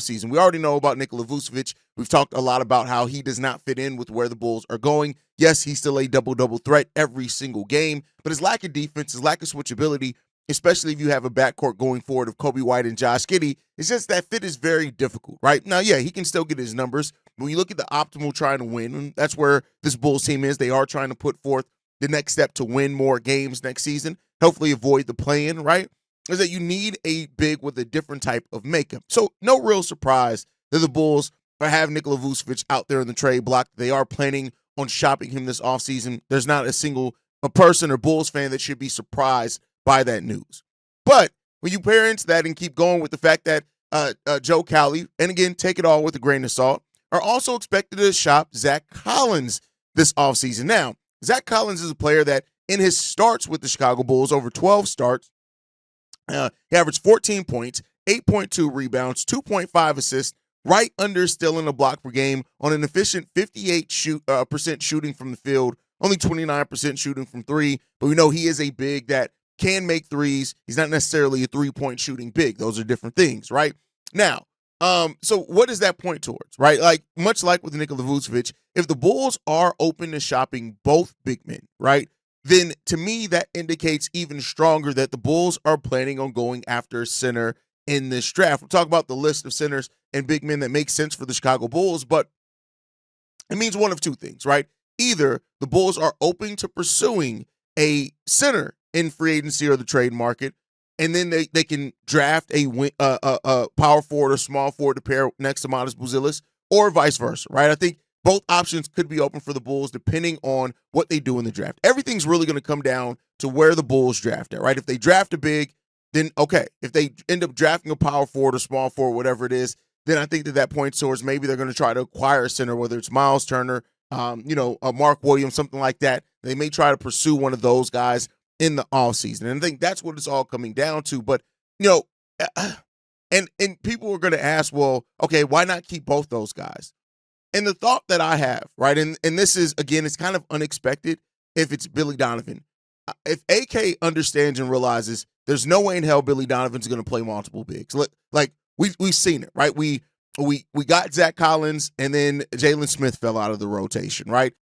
season. We already know about Nikola Vucevic. We've talked a lot about how he does not fit in with where the Bulls are going. Yes, he's still a double-double threat every single game, but his lack of defense, his lack of switchability, especially if you have a backcourt going forward of Kobe White and Josh Giddey, it's just that fit is very difficult, right? Now, yeah, he can still get his numbers. When you look at the optimal trying to win, and that's where this Bulls team is. They are trying to put forth the next step to win more games next season, hopefully avoid the play-in, right? Is that you need a big with a different type of makeup. So no real surprise that the Bulls have Nikola Vucevic out there in the trade block. They are planning on shopping him this offseason. There's not a person or Bulls fan that should be surprised by that news. But when you pair into that and keep going with the fact that Joe Cowley, and again, take it all with a grain of salt, are also expected to shop Zach Collins this offseason. Now, Zach Collins is a player that in his starts with the Chicago Bulls, over 12 starts, he averaged 14 points, 8.2 rebounds, 2.5 assists, right under stealing a block per game on an efficient 58% shooting from the field, only 29% shooting from three. But we know he is a big that can make threes. He's not necessarily a three-point shooting big. Those are different things, right? Now, so what does that point towards, right? Like, much like with Nikola Vucevic, if the Bulls are open to shopping both big men, right, then to me that indicates even stronger that the Bulls are planning on going after center in this draft. We'll talk about the list of centers and big men that make sense for the Chicago Bulls, but it means one of two things, right? Either the Bulls are open to pursuing a center in free agency or the trade market, and then they can draft a power forward or small forward to pair next to Modest Buzelis, or vice versa, right? I think both options could be open for the Bulls depending on what they do in the draft. Everything's really going to come down to where the Bulls draft at, right? If they draft a big, then okay. If they end up drafting a power forward or small forward, whatever it is, then I think that points towards maybe they're going to try to acquire a center, whether it's Miles Turner, Mark Williams, something like that. They may try to pursue one of those guys in the offseason. And I think that's what it's all coming down to. But, and people are going to ask, well, okay, why not keep both those guys? And the thought that I have, right, and this is, again, it's kind of unexpected if it's Billy Donovan. If AK understands and realizes there's no way in hell Billy Donovan's going to play multiple bigs. Like we've seen it, right? We got Zach Collins, and then Jalen Smith fell out of the rotation, right?